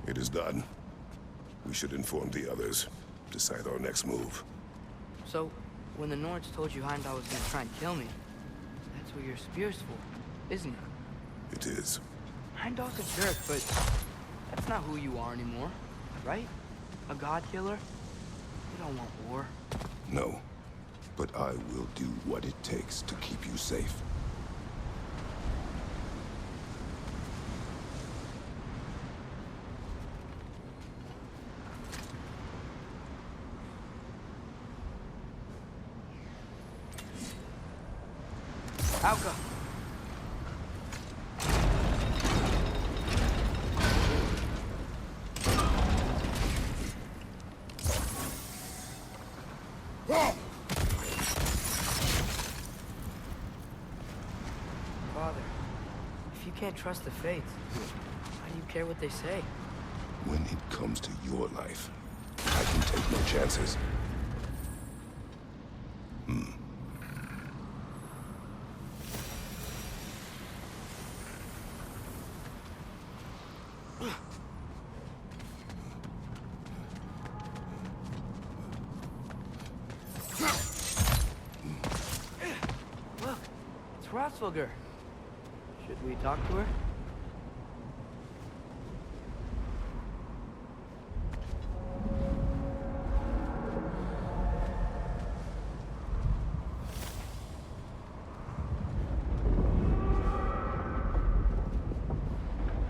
It is done. We should inform the others. Decide our next move. So, when the Nords told you Heimdall was gonna try and kill me, that's what your spear's for, isn't it? It is. Heimdall's a jerk, but that's not who you are anymore, right? A god killer? You don't want war. No. But I will do what it takes to keep you safe. Alka! Father, if you can't trust the fates, why do you care what they say? When it comes to your life, I can take no chances. Look, it's Hrothgar. Should we talk to her?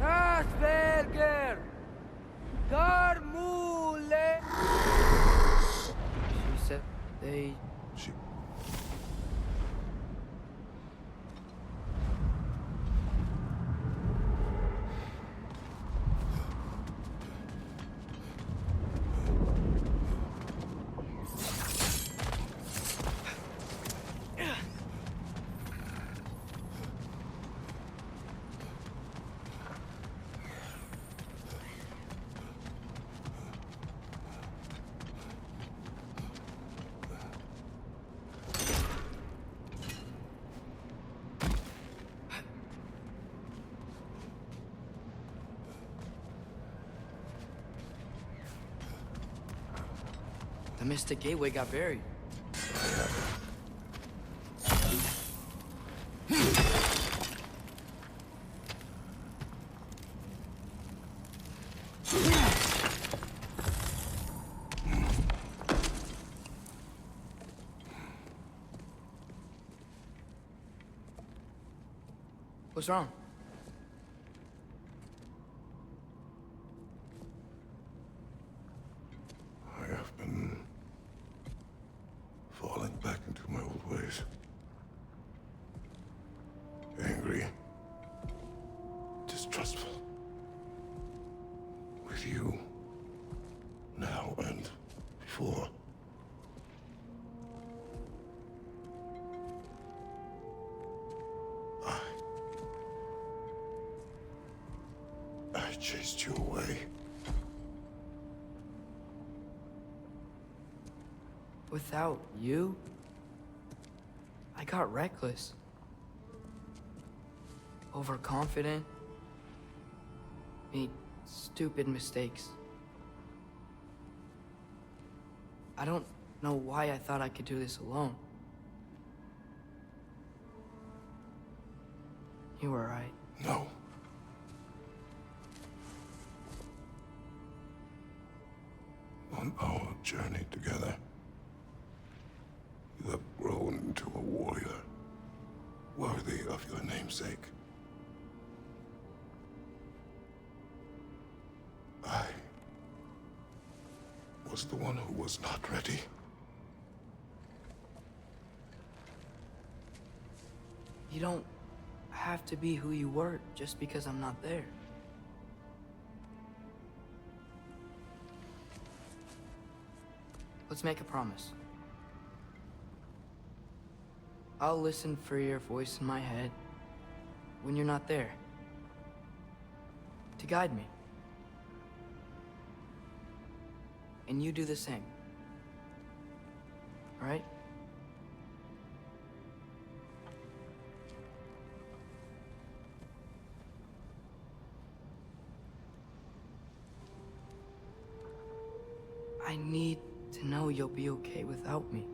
Hrothgar! Garmule! She said they... She... The Mystic Gateway got buried. What's wrong? I have been falling back into my old ways. Angry. Distrustful. With you. Now and before. I chased you away. Without you, I got reckless. Overconfident. Made stupid mistakes. I don't know why I thought I could do this alone. You were right. No. On our journey together, you have grown into a warrior, worthy of your namesake. I was the one who was not ready. You don't have to be who you were just because I'm not there. Let's make a promise. I'll listen for your voice in my head when you're not there, to guide me. And you do the same. All right? I need to know you'll be okay without me.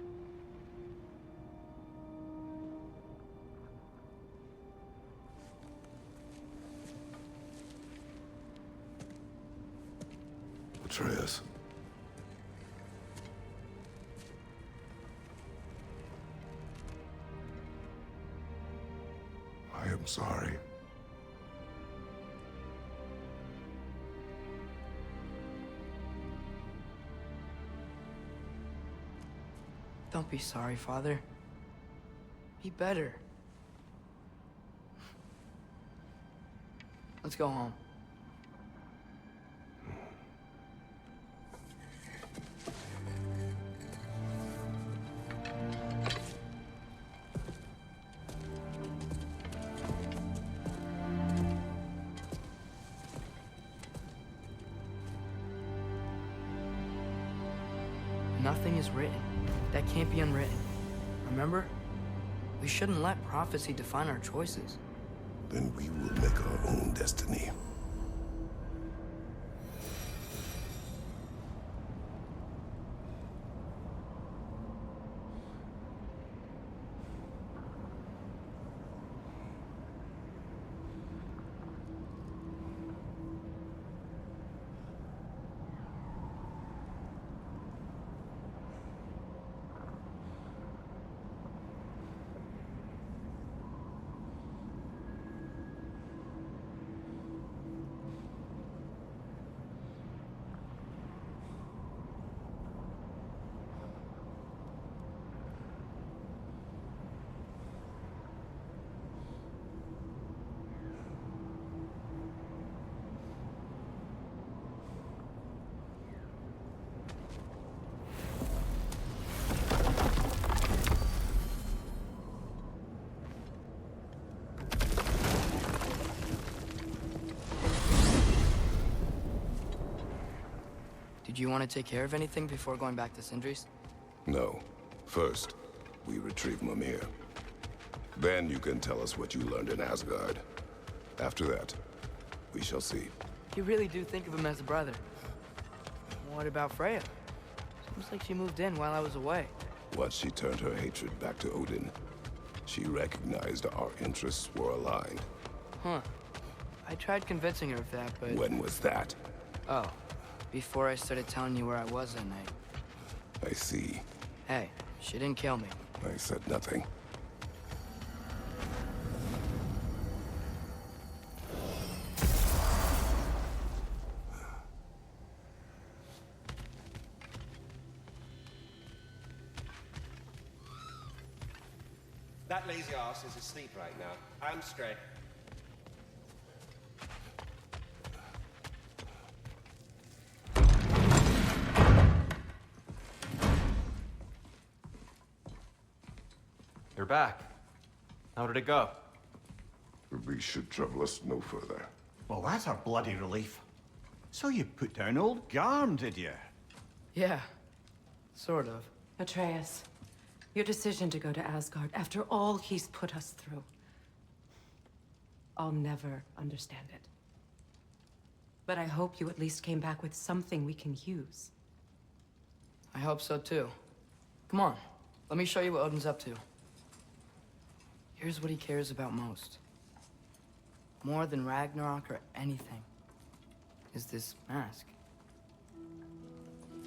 Atreus. I am sorry. Don't be sorry, Father. Be better. Let's go home. Nothing is written that can't be unwritten. Remember? We shouldn't let prophecy define our choices. Then we will make our own destiny. Did you want to take care of anything before going back to Sindri's? No. First, we retrieve Mimir. Then you can tell us what you learned in Asgard. After that, we shall see. You really do think of him as a brother. What about Freya? Seems like she moved in while I was away. Once she turned her hatred back to Odin, she recognized our interests were aligned. Huh. I tried convincing her of that, but... When was that? Oh. Before I started telling you where I was that night. I see. Hey, she didn't kill me. I said nothing. That lazy ass is asleep right now. I'm straight. You're back. How did it go? The beast should trouble us no further. Well, that's a bloody relief. So you put down old Garm, did you? Yeah. Sort of. Atreus, your decision to go to Asgard after all he's put us through. I'll never understand it. But I hope you at least came back with something we can use. I hope so too. Come on. Let me show you what Odin's up to. Here's what he cares about most. More than Ragnarok or anything. Is this mask.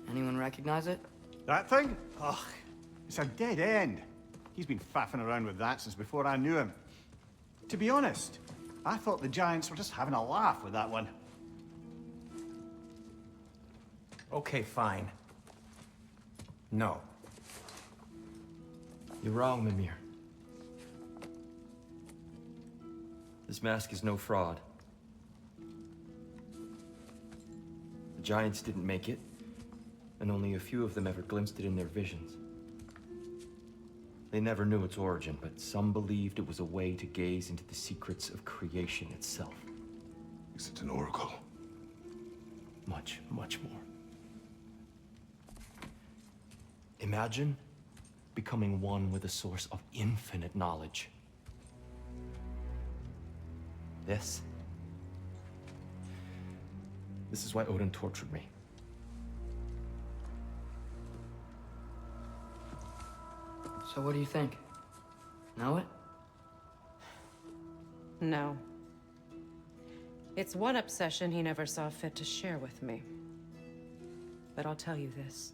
Anyone recognize it? That thing? Ugh, it's a dead end. He's been faffing around with that since before I knew him. To be honest, I thought the Giants were just having a laugh with that one. Okay, fine. No. You're wrong, Mimir. This mask is no fraud. The Giants didn't make it, and only a few of them ever glimpsed it in their visions. They never knew its origin, but some believed it was a way to gaze into the secrets of creation itself. Is it an oracle? Much, much more. Imagine becoming one with a source of infinite knowledge. This is why Odin tortured me. So what do you think? Know it? No. It's one obsession he never saw fit to share with me. But I'll tell you this.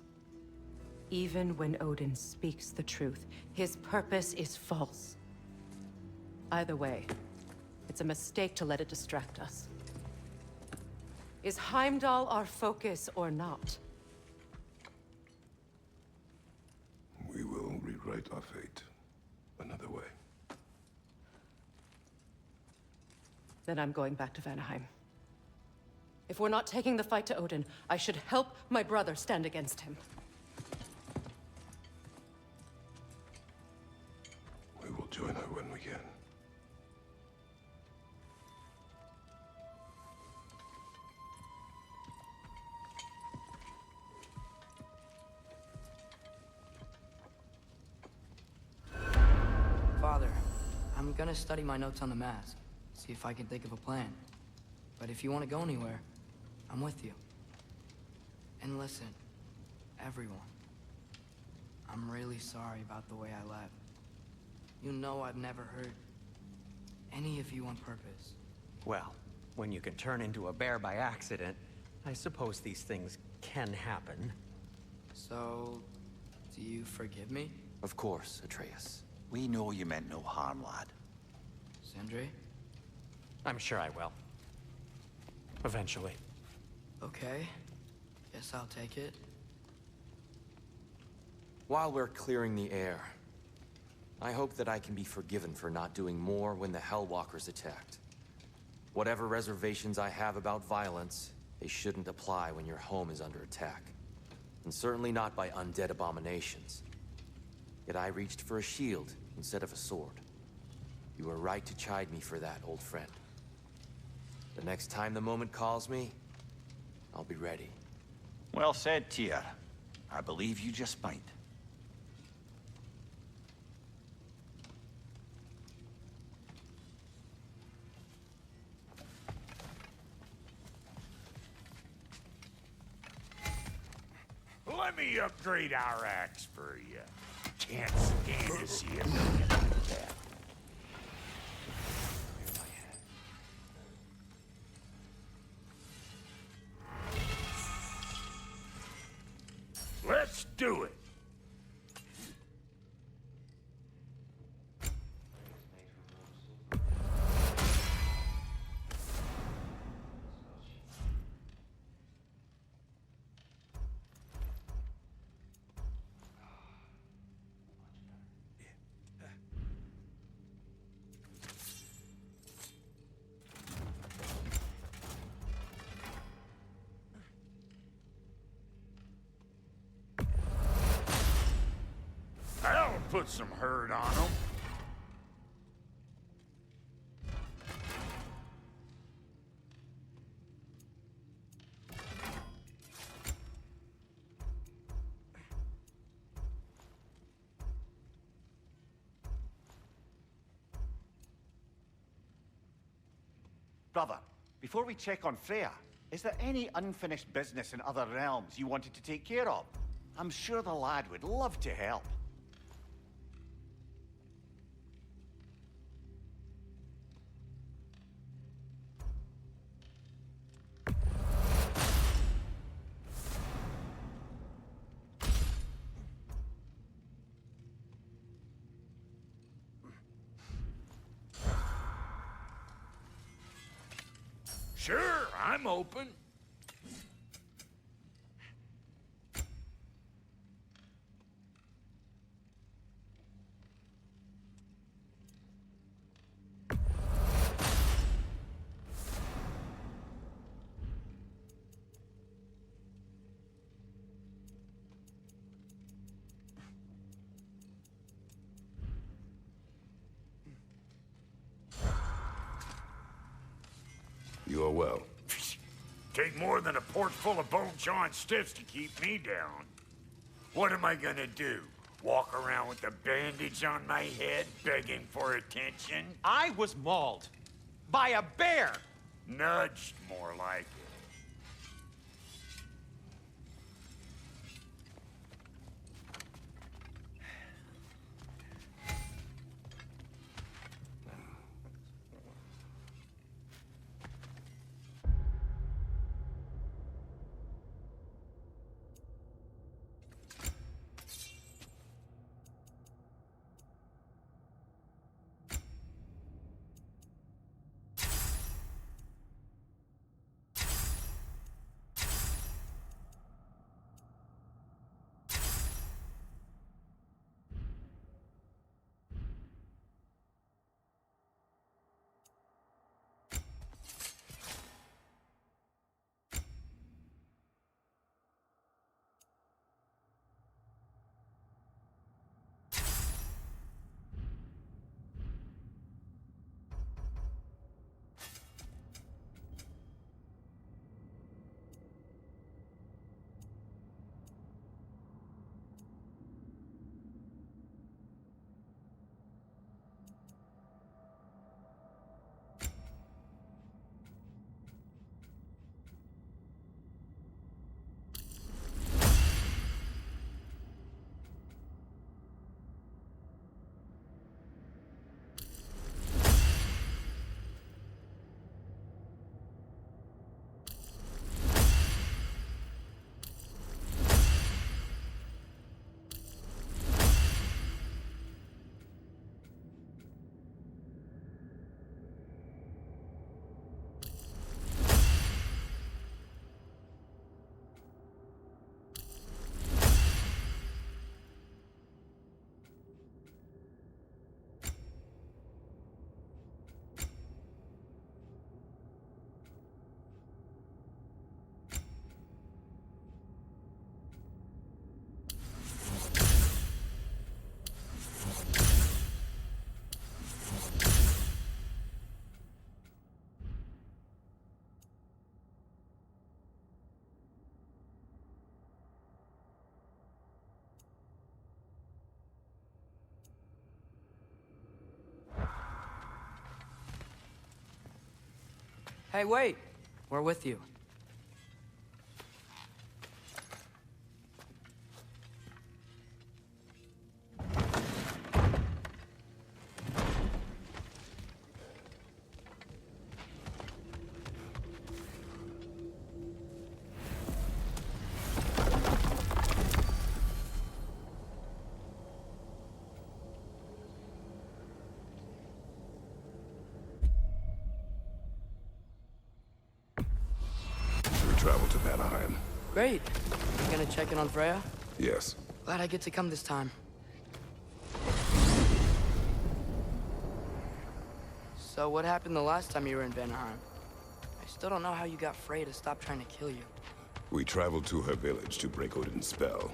Even when Odin speaks the truth, his purpose is false. Either way, it's a mistake to let it distract us. Is Heimdall our focus or not? We will rewrite our fate another way. Then I'm going back to Vanaheim. If we're not taking the fight to Odin, I should help my brother stand against him. We will join her when we can. Father, I'm gonna study my notes on the mask. See if I can think of a plan. But if you want to go anywhere, I'm with you. And listen, everyone. I'm really sorry about the way I left. You know I've never hurt any of you on purpose. Well, when you can turn into a bear by accident, I suppose these things can happen. So, do you forgive me, Of course, Atreus. We know you meant no harm, lad. Sindri? I'm sure I will. Eventually. Okay. Guess I'll take it. While we're clearing the air, I hope that I can be forgiven for not doing more when the Hellwalkers attacked. Whatever reservations I have about violence, they shouldn't apply when your home is under attack. And certainly not by undead abominations. Yet I reached for a shield instead of a sword. You were right to chide me for that, old friend. The next time the moment calls me, I'll be ready. Well said, Tyr. I believe you just might. Let me upgrade our axe for you. Can't stand to see it looking like that. Let's do it. That'll put some hurt on them. Brother, before we check on Freya, is there any unfinished business in other realms you wanted to take care of? I'm sure the lad would love to help. Sure, I'm open. You are well. Take more than a port full of bone-chawing stiffs to keep me down. What am I gonna do? Walk around with a bandage on my head, begging for attention? I was mauled by a bear! Nudged, more like it. Hey, wait! We're with you. We travel to Vanaheim. Great. You gonna check in on Freya? Yes. Glad I get to come this time. So what happened the last time you were in Vanaheim? I still don't know how you got Freya to stop trying to kill you. We traveled to her village to break Odin's spell.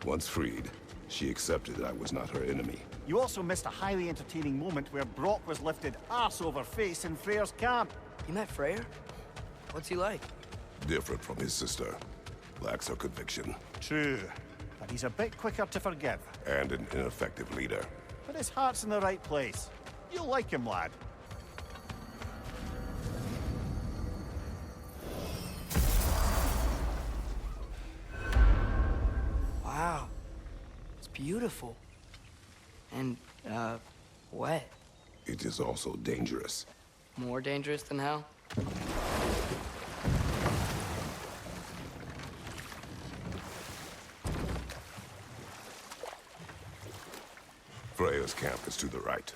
Once freed, she accepted that I was not her enemy. You also missed a highly entertaining moment where Brock was lifted arse over face in Freyr's camp. You met Freyr? What's he like? Different from his sister. Lacks her conviction. True, but he's a bit quicker to forgive. And an ineffective leader. But his heart's in the right place. You'll like him, lad. Wow. It's beautiful. And, wet. It is also dangerous. More dangerous than hell? Freya's camp is to the right.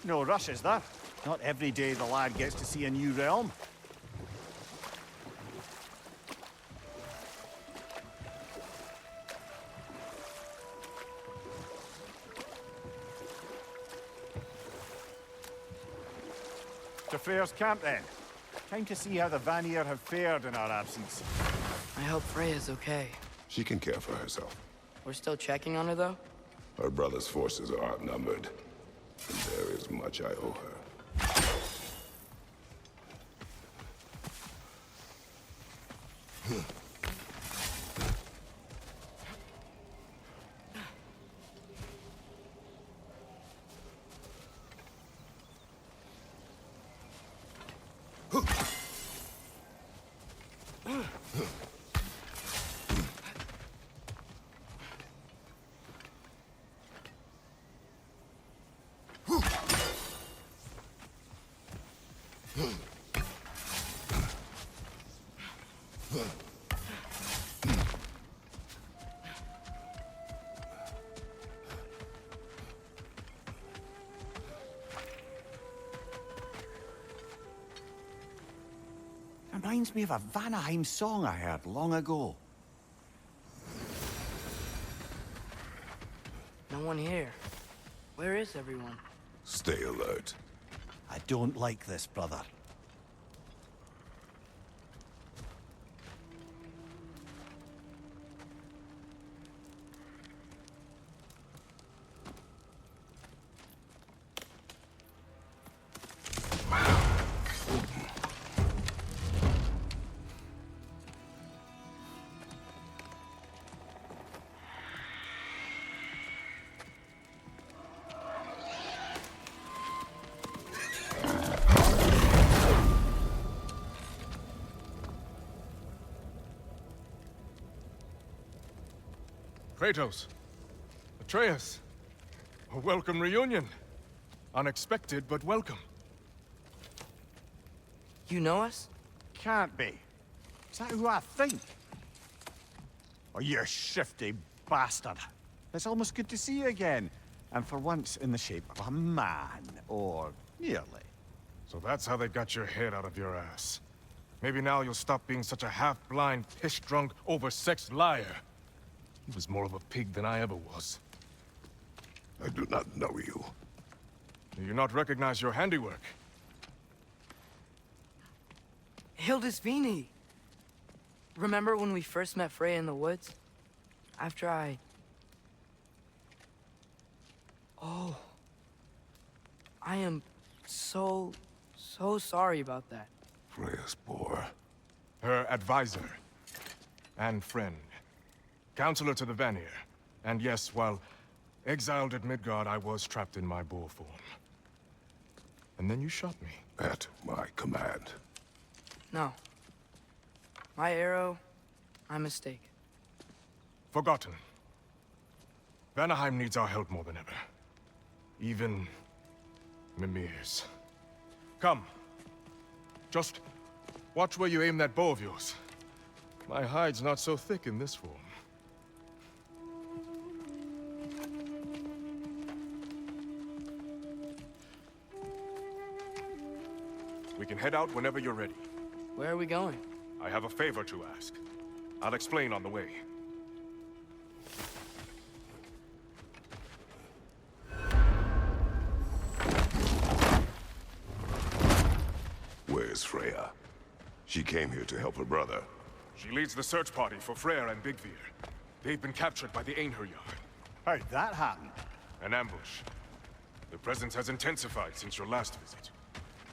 No rush, is there? Not every day the lad gets to see a new realm. To Freyr's camp, then. Time to see how the Vanir have fared in our absence. I hope Freya's okay. She can care for herself. We're still checking on her, though? Her brother's forces are outnumbered, and there is much I owe her. Reminds me of a Vanaheim song I heard long ago. No one here. Where is everyone? Stay alert. I don't like this, brother. Kratos, Atreus, a welcome reunion. Unexpected, but welcome. You know us? Can't be. Is that who I think? Oh, you shifty bastard. It's almost good to see you again. And for once in the shape of a man, or nearly. So that's how they got your head out of your ass. Maybe now you'll stop being such a half-blind, piss-drunk, oversexed liar. He was more of a pig than I ever was. I do not know you. Do you not recognize your handiwork? Hildisvini! Remember when we first met Freya in the woods? After I... Oh. I am so sorry about that. Freya's poor. Her advisor. And friend. Counselor to the Vanir. And yes, while exiled at Midgard, I was trapped in my boar form. And then you shot me. At my command. No. My arrow, my mistake. Forgotten. Vanaheim needs our help more than ever. Even Mimir's. Come. Just watch where you aim that bow of yours. My hide's not so thick in this form. We can head out whenever you're ready. Where are we going? I have a favor to ask. I'll explain on the way. Where's Freya? She came here to help her brother. She leads the search party for Freyr and Bigvir. They've been captured by the Einherjar. How'd that happen? An ambush. The presence has intensified since your last visit.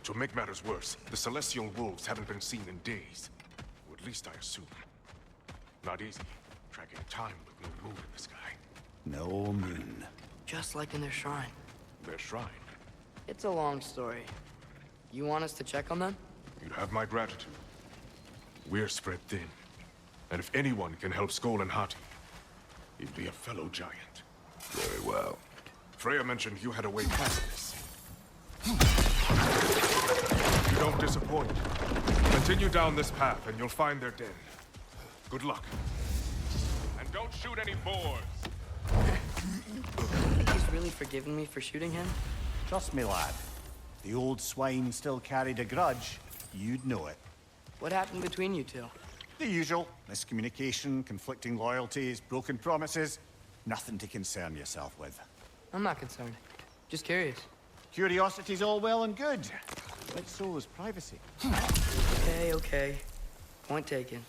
To make matters worse, the Celestial Wolves haven't been seen in days. Or at least I assume. Not easy, tracking time with no moon in the sky. No moon. Just like in their shrine. Their shrine. It's a long story. You want us to check on them? You'd have my gratitude. We're spread thin. And if anyone can help Skoll and Hati, he'd be a fellow giant. Very well. Freya mentioned you had a way past this. You don't disappoint. Continue down this path and you'll find their den. Good luck. And don't shoot any boars! Think he's really forgiven me for shooting him? Trust me, lad. If the old swine still carried a grudge, you'd know it. What happened between you two? The usual. Miscommunication, conflicting loyalties, broken promises. Nothing to concern yourself with. I'm not concerned. Just curious. Curiosity's all well and good, but so is privacy. Okay, okay. Point taken.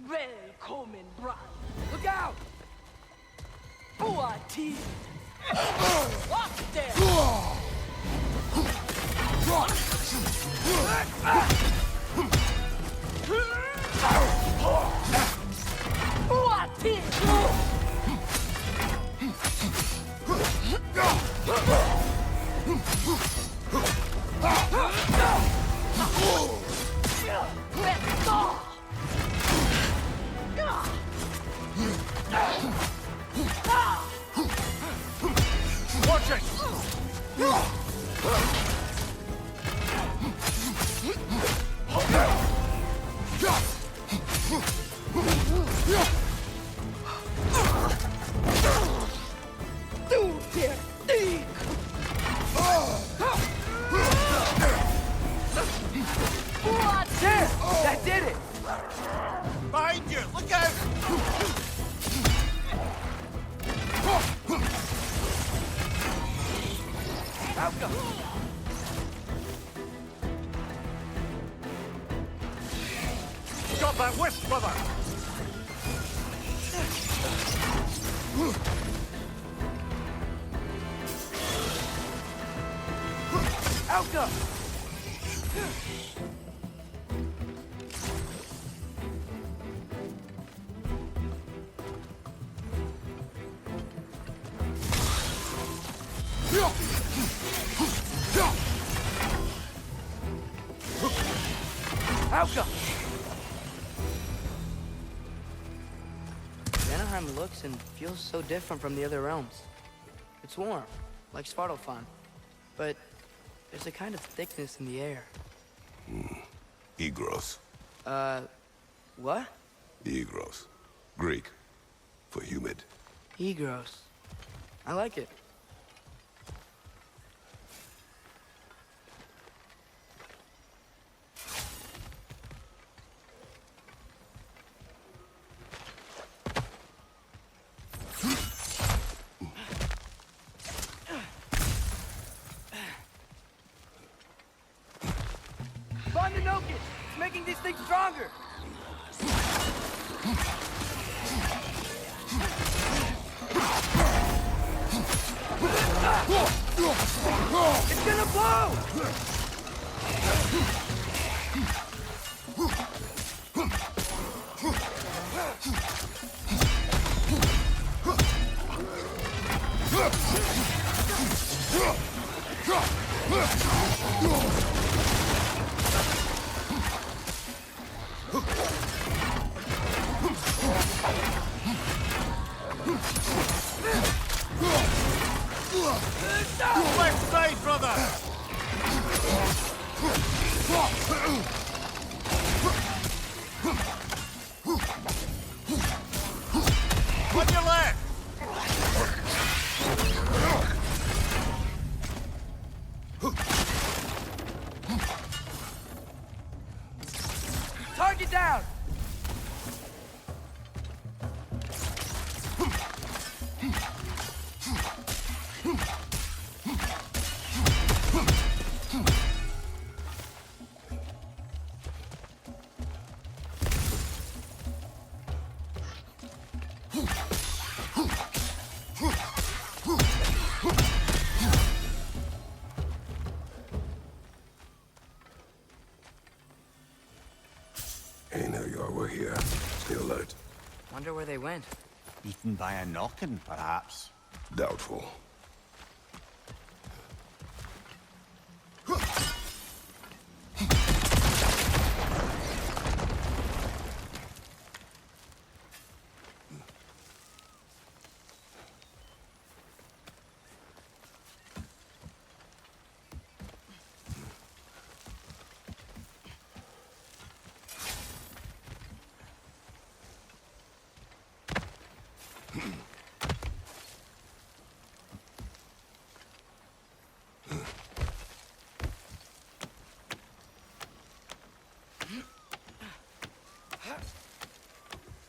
Välkommen, brand! Look out! Boa tid! Up there! Boa tid! Watch it! There! That did it! Behind you! Look out! Got that whisk, brother! Alka! Alka! Vanaheim looks and feels so different from the other realms. It's warm, like Svartalfheim, but there's a kind of thickness in the air. Egros. What? Egros. Greek. For humid. Egros. I like it. Time to nuke it! It's making these things stronger! It's gonna blow! Left side, brother! On your left! Target down! Hey, now y'all were here. Stay alert. Wonder where they went. Eaten by a knocking, perhaps. Doubtful.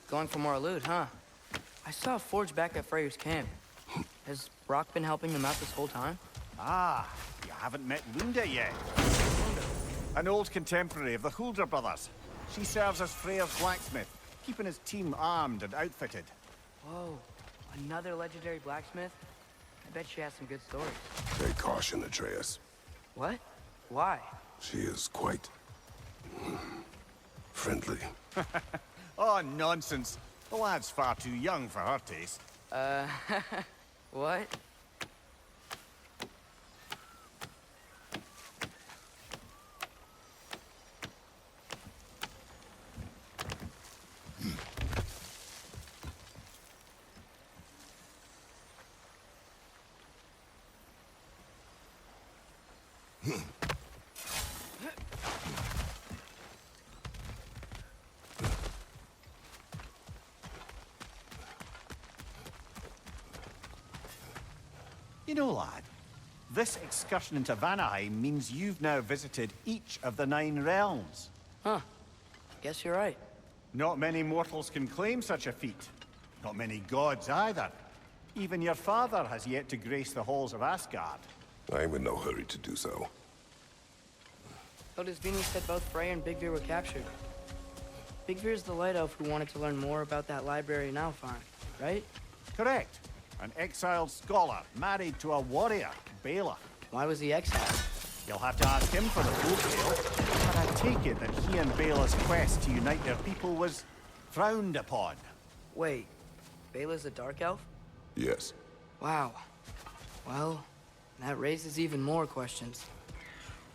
Going for more loot, huh? I saw a forge back at Freyr's camp. Has Brock been helping them out this whole time? Ah, you haven't met Lunda yet. An old contemporary of the Hulder brothers. She serves as Freyr's blacksmith, keeping his team armed and outfitted. Whoa, another legendary blacksmith? I bet she has some good stories. Take caution, Atreus. What? Why? She is quite... friendly. Oh, nonsense. The lad's far too young for her taste. What? You know, lad, this excursion into Vanaheim means you've now visited each of the 9 realms. Huh. Guess you're right. Not many mortals can claim such a feat. Not many gods either. Even your father has yet to grace the halls of Asgard. I'm in no hurry to do so. Odysvini said both Frey and Big Veer were captured. Big Veer's the light elf who wanted to learn more about that library in Alfheim, right? Correct. An exiled scholar married to a warrior, Bela. Why was he exiled? You'll have to ask him for the full tale. But I take it that he and Bela's quest to unite their people was frowned upon. Wait, Bela's a dark elf? Yes. Wow. Well, that raises even more questions.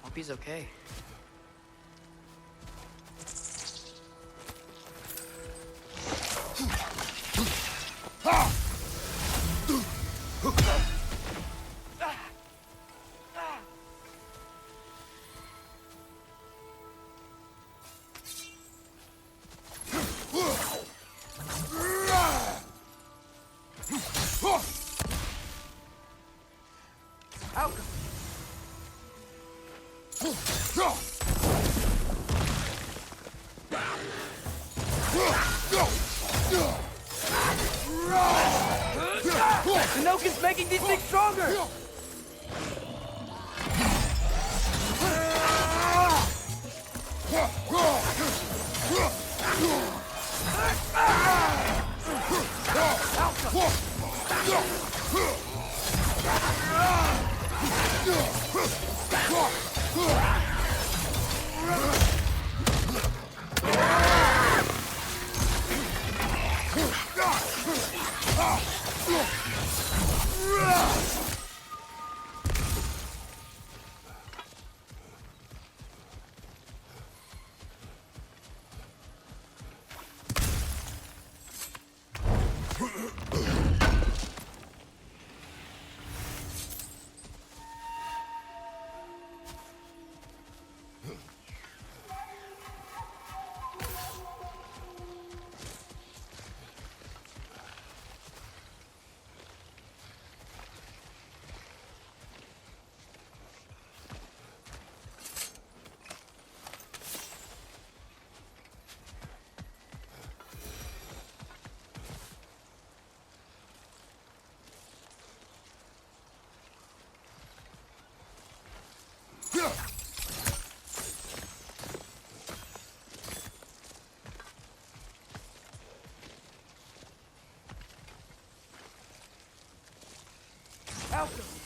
Hope he's okay. The Nokin's making these things stronger! Help him!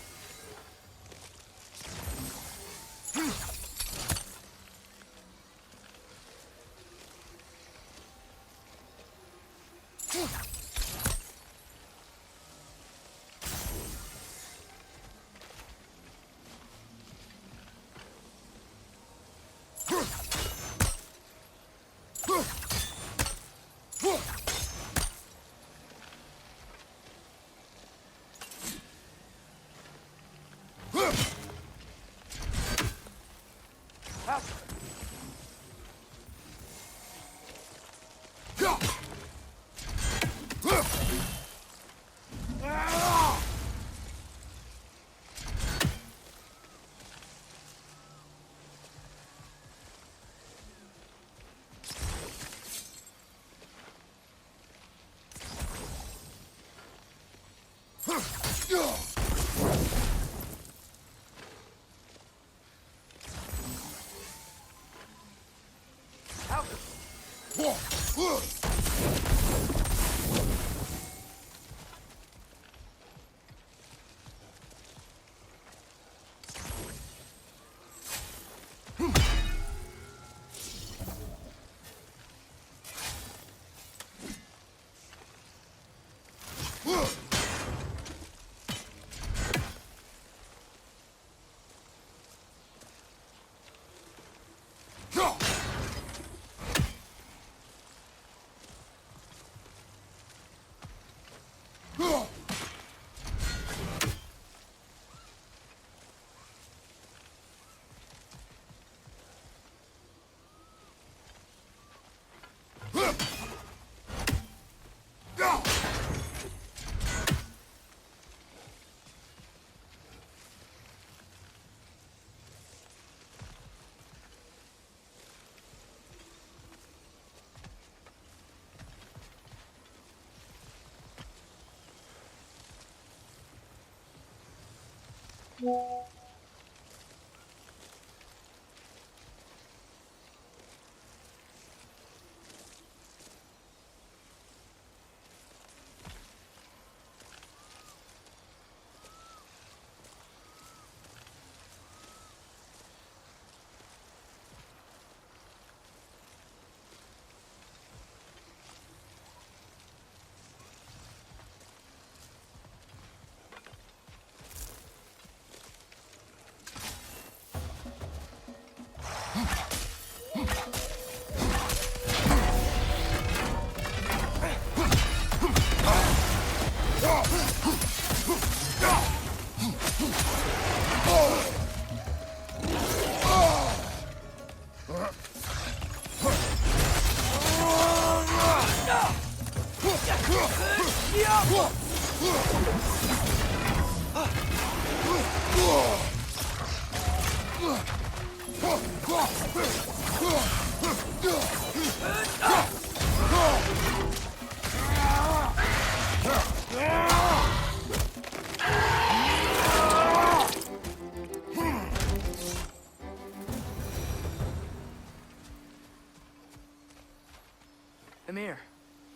Amir,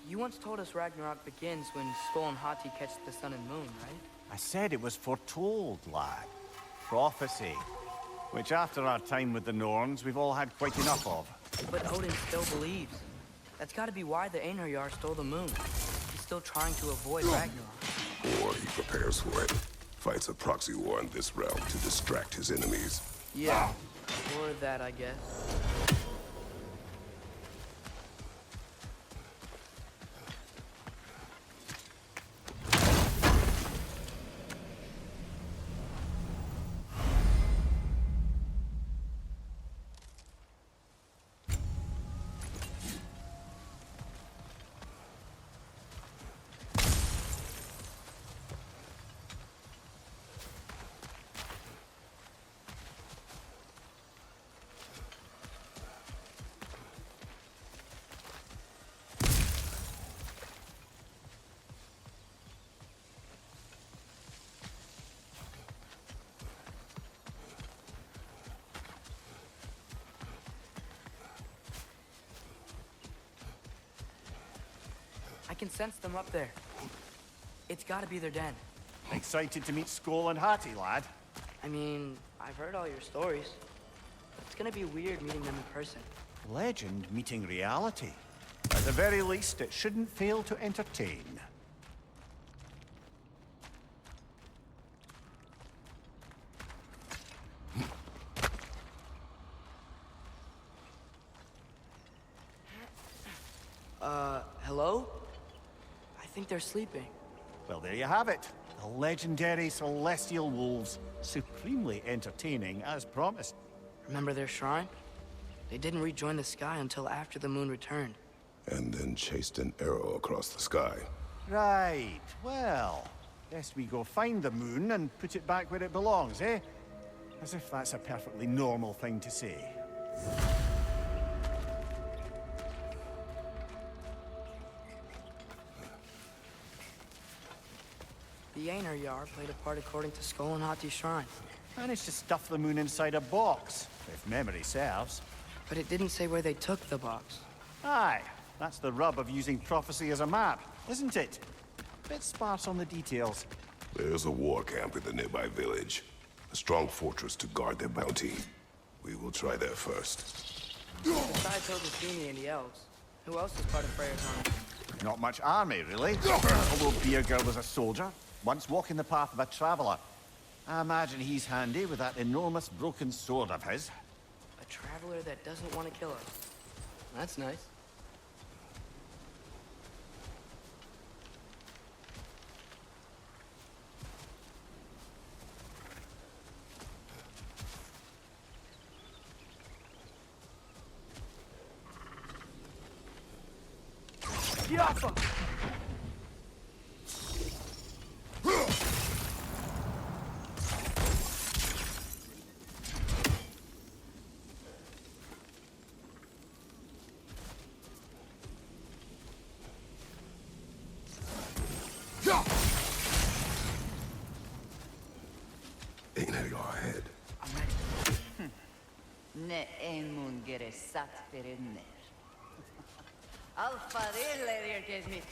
you once told us Ragnarok begins when Skoll and Hati catch the sun and moon, right? I said it was foretold, lad. Prophecy. Which after our time with the Norns, we've all had quite enough of. But Odin still believes. That's gotta be why the Einherjar stole the moon. He's still trying to avoid Ragnarok. Or he prepares for it. Fights a proxy war in this realm to distract his enemies. Yeah, or that, I guess. I can sense them up there. It's gotta be their den. Excited to meet Skoll and Hattie, lad? I mean, I've heard all your stories. It's gonna be weird meeting them in person. Legend meeting reality. At the very least, it shouldn't fail to entertain. Hello? I think they're sleeping. Well, there you have it. The legendary celestial wolves. Supremely entertaining, as promised. Remember their shrine? They didn't rejoin the sky until after the moon returned. And then chased an arrow across the sky. Right. Well, guess we go find the moon and put it back where it belongs, eh? As if that's a perfectly normal thing to say. The Einherjar played a part according to Skoll and Hattie's shrine. Managed to stuff the moon inside a box, if memory serves. But it didn't say where they took the box. Aye, that's the rub of using prophecy as a map, isn't it? Bit sparse on the details. There's a war camp in the nearby village. A strong fortress to guard their bounty. We will try there first. Besides Odysseini and the elves, who else is part of Freyr's army? Not much army, really. Although Beerger was a soldier, once walking the path of a traveler. I imagine he's handy with that enormous broken sword of his. A traveler that doesn't want to kill us. That's nice. Yappa! Einherjar ahead. I'm ready. Ne emun geresat perenner. Alfa riller gezmit.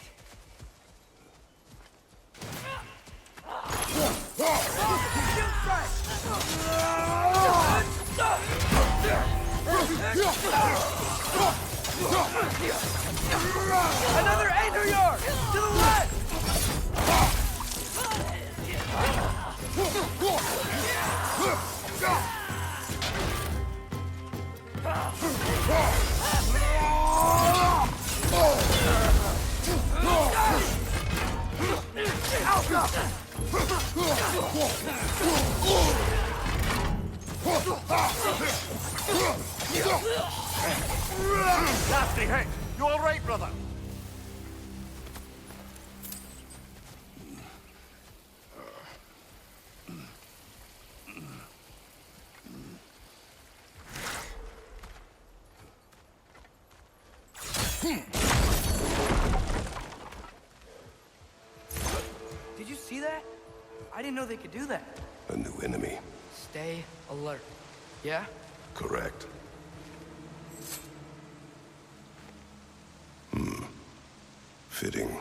Another Einherjar! To the left! Nasty hit! You all right, brother? Did you see that? I didn't know they could do that. A new enemy. Stay alert. Yeah? Correct. Fitting.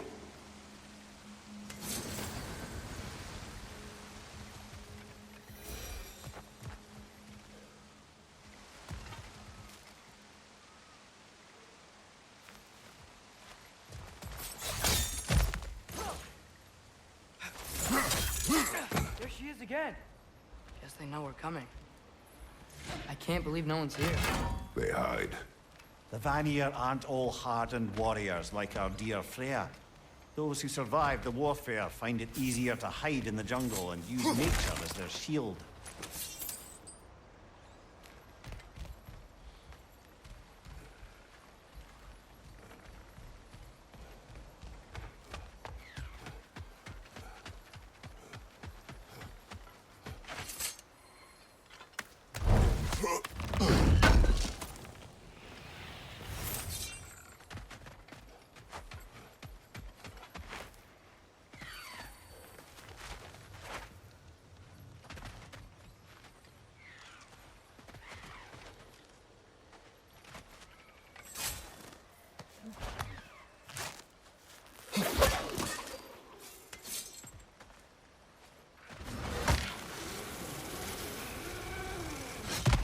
There she is again. Guess they know we're coming. I can't believe no one's here. They hide. The Vanir aren't all hardened warriors like our dear Freya. Those who survive the warfare find it easier to hide in the jungle and use nature as their shield.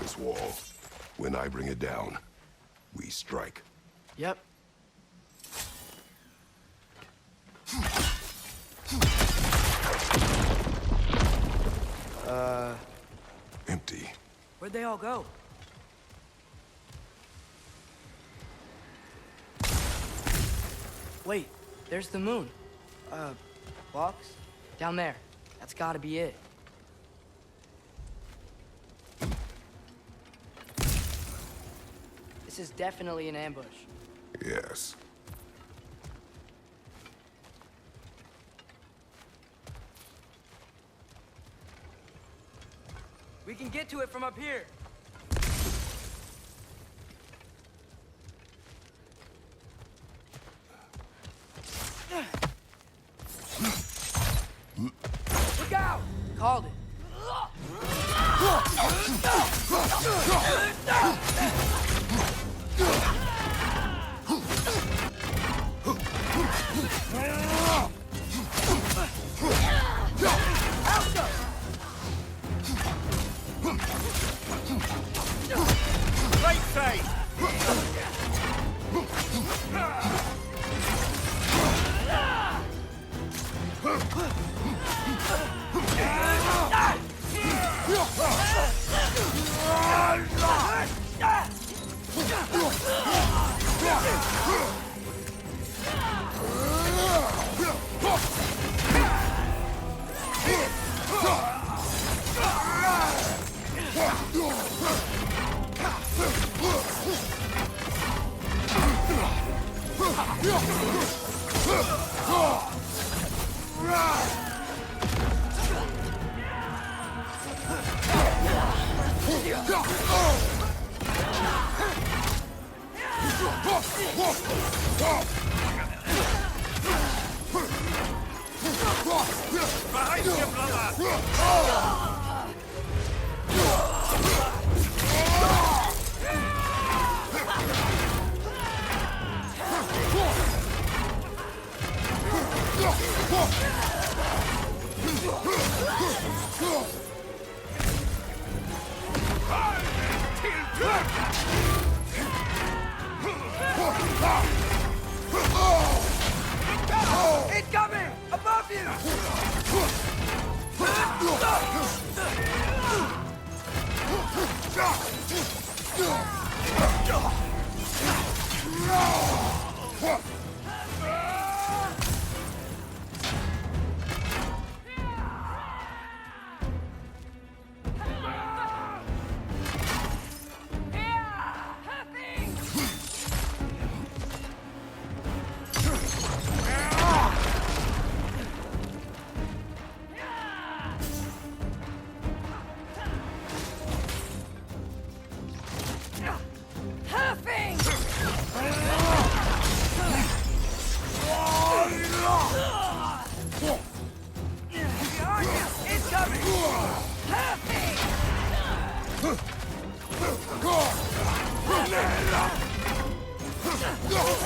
this wall. When I bring it down, we strike. Yep. Empty. Where'd they all go? Wait, there's the moon. Box? Down there. That's gotta be it. This is definitely an ambush. Yes. We can get to it from up here. Look out! Called it. Right side! Incoming! Above you!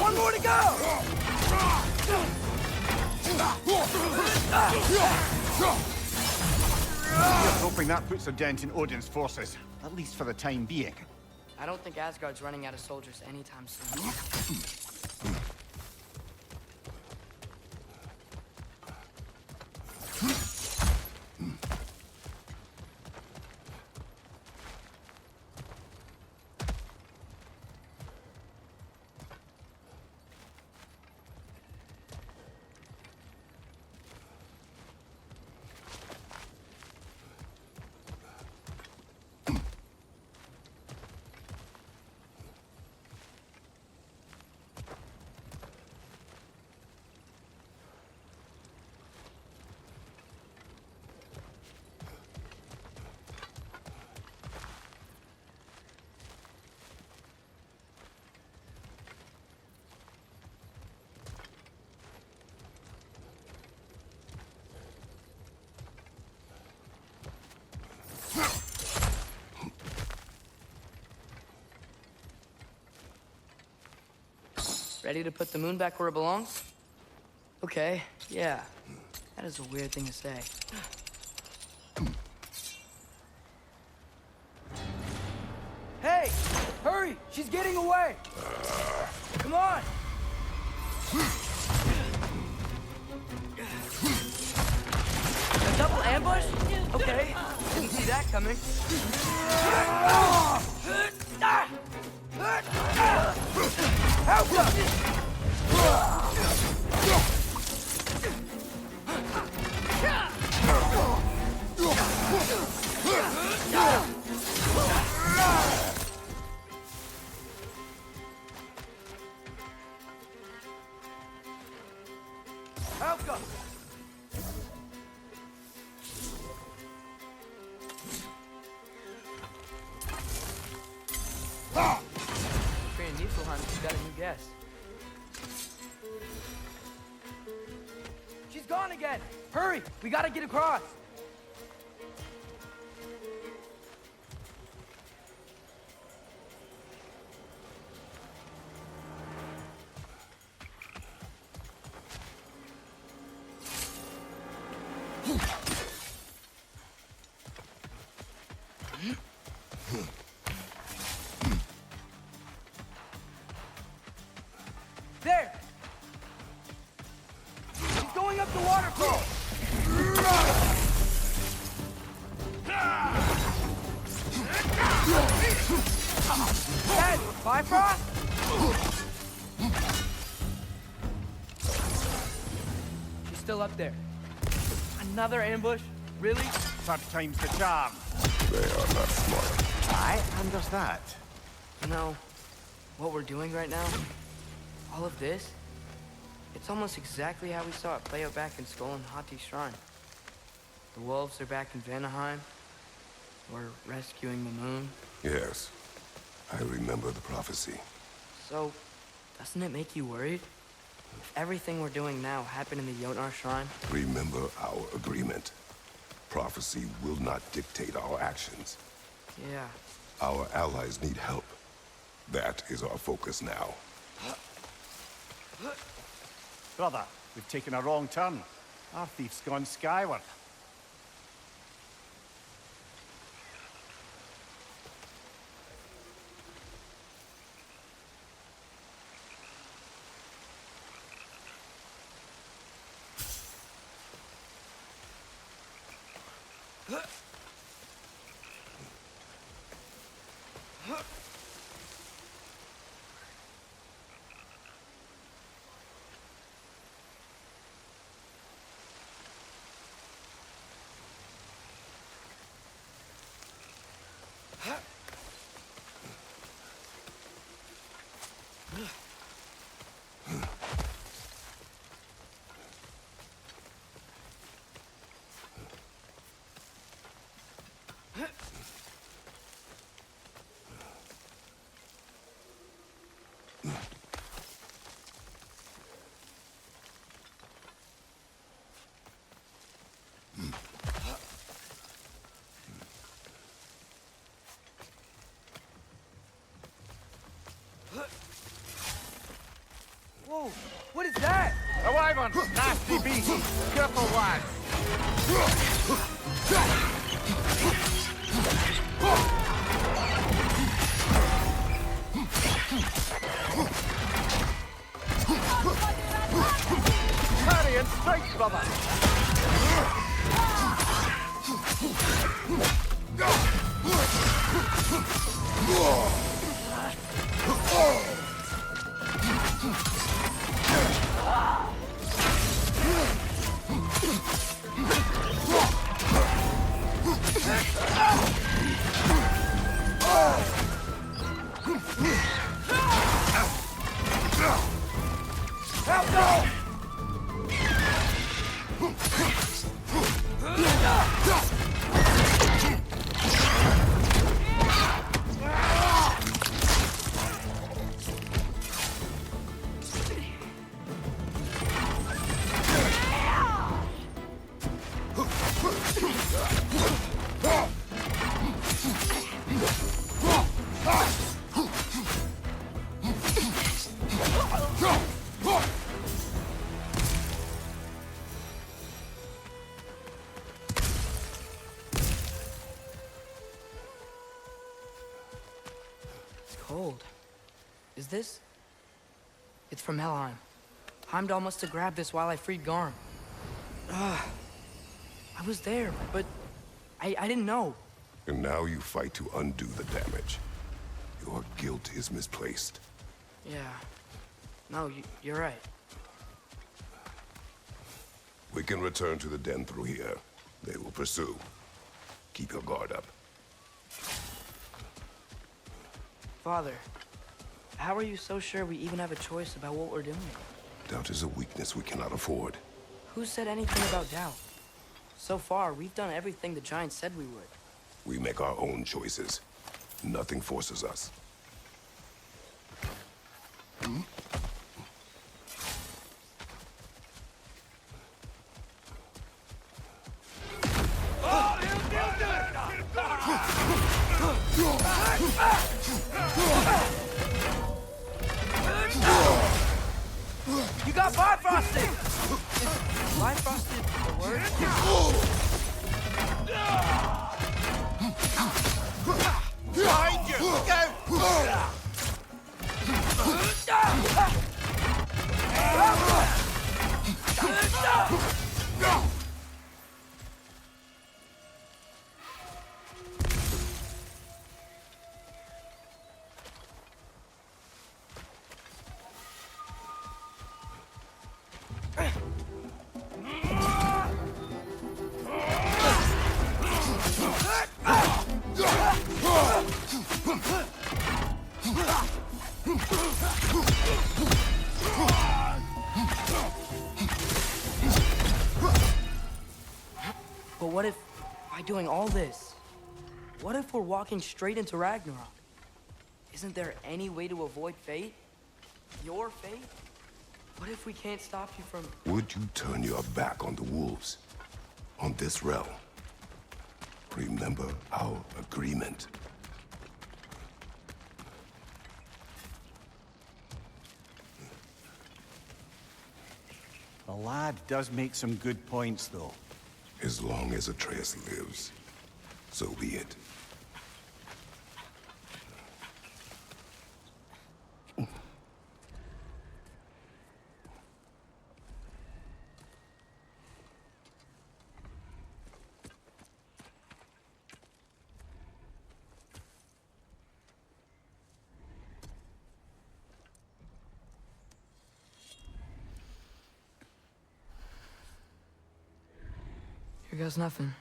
One more to go! Here's hoping that puts a dent in Odin's forces, at least for the time being. I don't think Asgard's running out of soldiers anytime soon. Ready to put the moon back where it belongs? Okay, yeah. That is a weird thing to say. Hurry! She's getting away! Come on! A double ambush? Okay, didn't see that coming. Help us! Help us! Korean Niflheim's got a new guest. She's gone again! Hurry! We gotta get across! There! She's going up the waterfall! Dad, Bifrost? She's still up there. Another ambush? Really? Third time's the charm. They are not smart. Aye, and there's that. You know, what we're doing right now, all of this, it's almost exactly how we saw it play out back in Skull and Hati's shrine. The wolves are back in Vanaheim. We're rescuing the moon. Yes, I remember the prophecy. So, doesn't it make you worried? If everything we're doing now happened in the Jotnar shrine? Remember our agreement. Prophecy will not dictate our actions. Yeah. Our allies need help. That is our focus now. Brother, we've taken a wrong turn. Our thief's gone skyward. Whoa! What is that? A wyvern! Nasty beast! Careful, lad! Parry and strike, brother! Help go! cold. Is this? It's from Helheim. Heimdall must have grabbed this while I freed Garm. I was there, but I didn't know. And now you fight to undo the damage. Your guilt is misplaced. Yeah. No, you're right. We can return to the den through here. They will pursue. Keep your guard up. Father, how are you so sure we even have a choice about what we're doing? Doubt is a weakness we cannot afford. Who said anything about doubt? So far, we've done everything the Giants said we would. We make our own choices. Nothing forces us. You got Bifrosted! Is Bifrosted a word? Behind you! Go! But what if, by doing all this, what if we're walking straight into Ragnarok? Isn't there any way to avoid fate? Your fate? What if we can't stop you from... Would you turn your back on the wolves? On this realm? Remember our agreement. The lad does make some good points, though. As long as Atreus lives, so be it. Here goes nothing.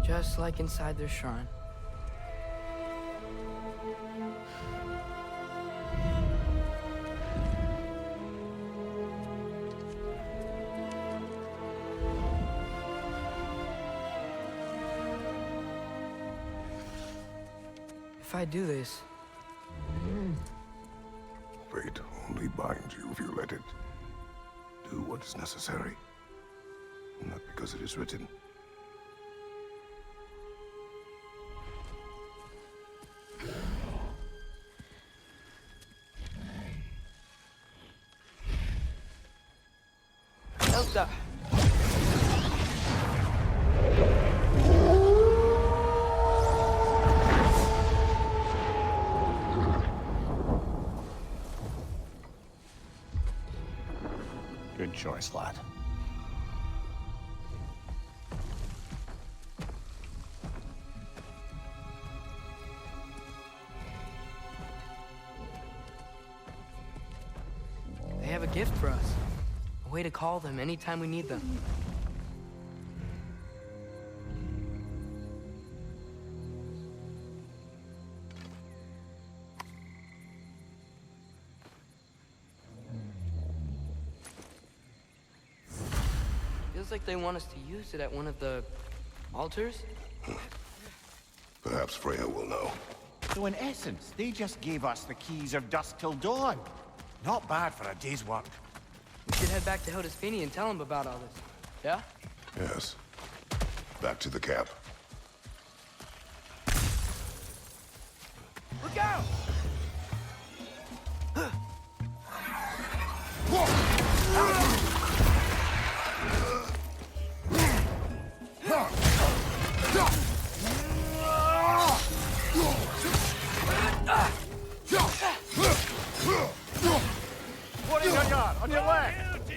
Just like inside their shrine. If I do this... Fate only binds you if you let it. Do what is necessary. Not because it is written. Elsa! Good choice, lad. They have a gift for us. A way to call them anytime we need them. Feels like they want us to use it at one of the altars. Perhaps Freya will know. So in essence, they just gave us the keys of dusk till dawn. Not bad for a day's work. We should head back to Hildisvini and tell him about all this. Yeah? Yes. Back to the camp. Look out! What is on your, on your left?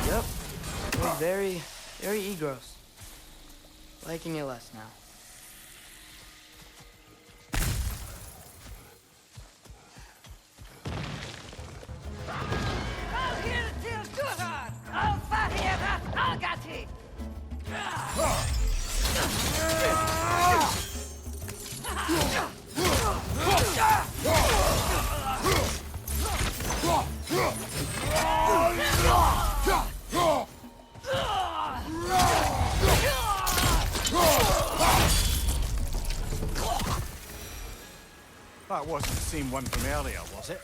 Yep. We're very Egros. Liking it less now. That wasn't the same one from earlier, was it?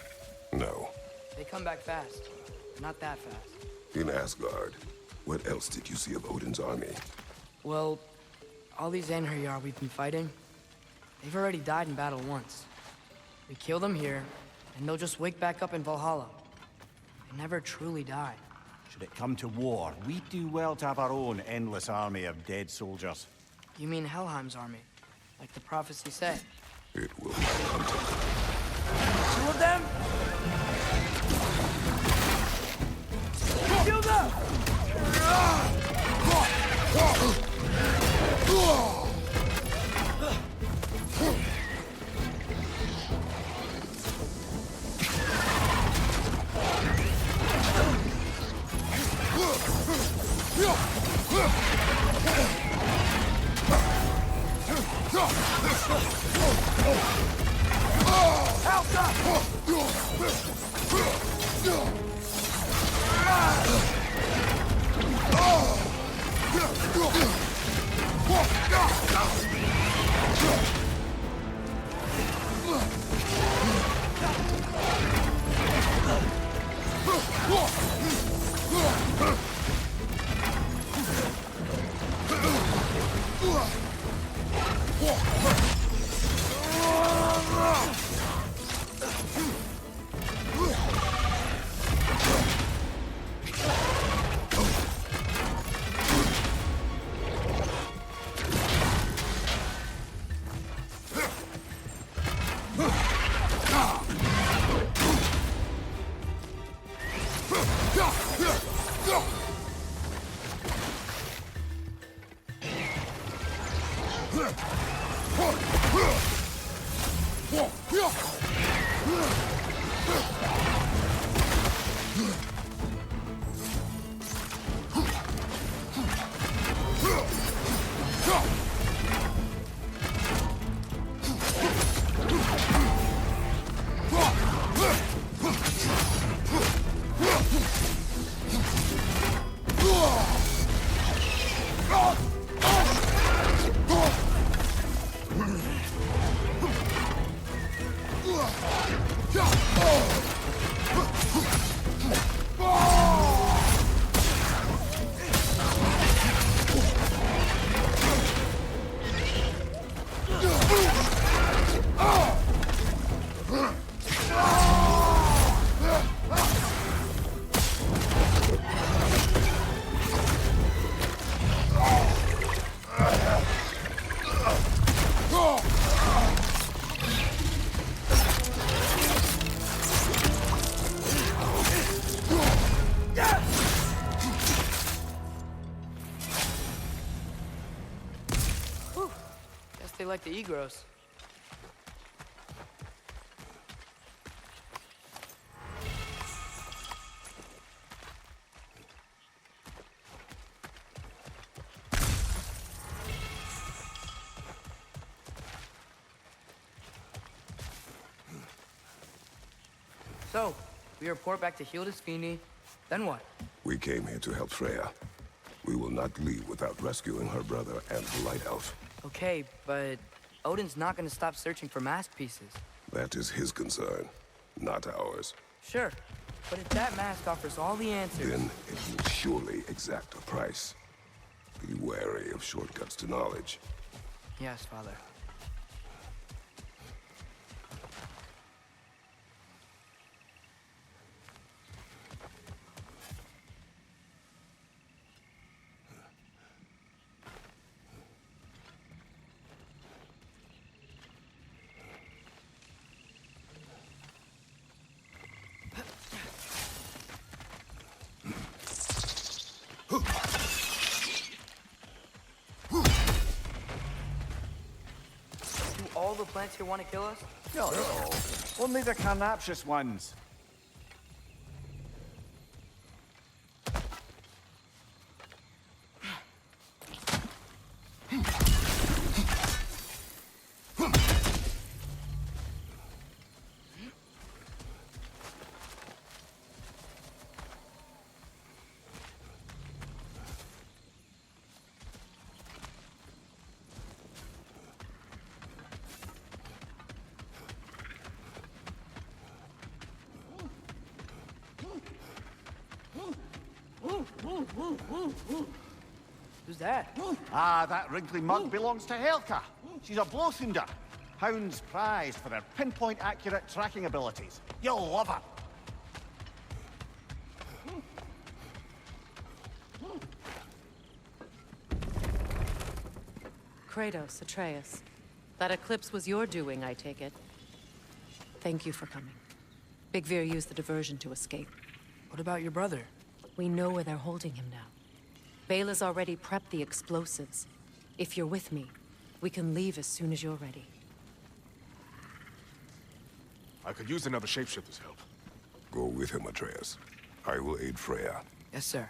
No. They come back fast. Not that fast. In Asgard, what else did you see of Odin's army? Well, all these Einherjar we've been fighting, they've already died in battle once. We kill them here, and they'll just wake back up in Valhalla. They never truly die. Should it come to war, we do well to have our own endless army of dead soldiers. You mean Helheim's army, like the prophecy said? It will be hunted. Two of them? Shield up! They like the Egros. So, we report back to Hildisvini, then what? We came here to help Freya. We will not leave without rescuing her brother and the Light Elf. Okay, but Odin's not gonna stop searching for mask pieces. That is his concern, not ours. Sure, but if that mask offers all the answers... Then it will surely exact a price. Be wary of shortcuts to knowledge. Yes, Father. All the plants here want to kill us? No, only the carnivorous ones. Who's that? Ah, that wrinkly mug belongs to Helka. She's a Blothunder. Hounds prized for their pinpoint-accurate tracking abilities. You'll love her. Kratos, Atreus. That eclipse was your doing, I take it. Thank you for coming. Big Veer used the diversion to escape. What about your brother? We know where they're holding him now. Bela's already prepped the explosives. If you're with me, we can leave as soon as you're ready. I could use another shapeshifter's help. Go with him, Atreus. I will aid Freya. Yes, sir.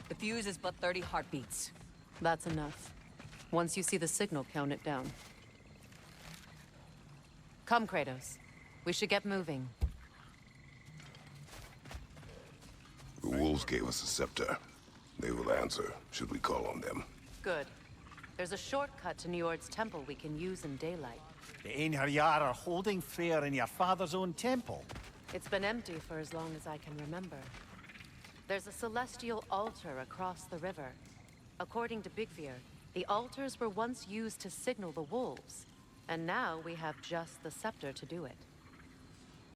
The fuse is but 30 heartbeats. That's enough. Once you see the signal, count it down. Come, Kratos. We should get moving. The wolves gave us a scepter. They will answer, should we call on them. Good. There's a shortcut to Njord's temple we can use in daylight. The Einherjar are holding Freyr in your father's own temple. It's been empty for as long as I can remember. There's a celestial altar across the river. According to Big Veer, the altars were once used to signal the wolves. And now we have just the scepter to do it.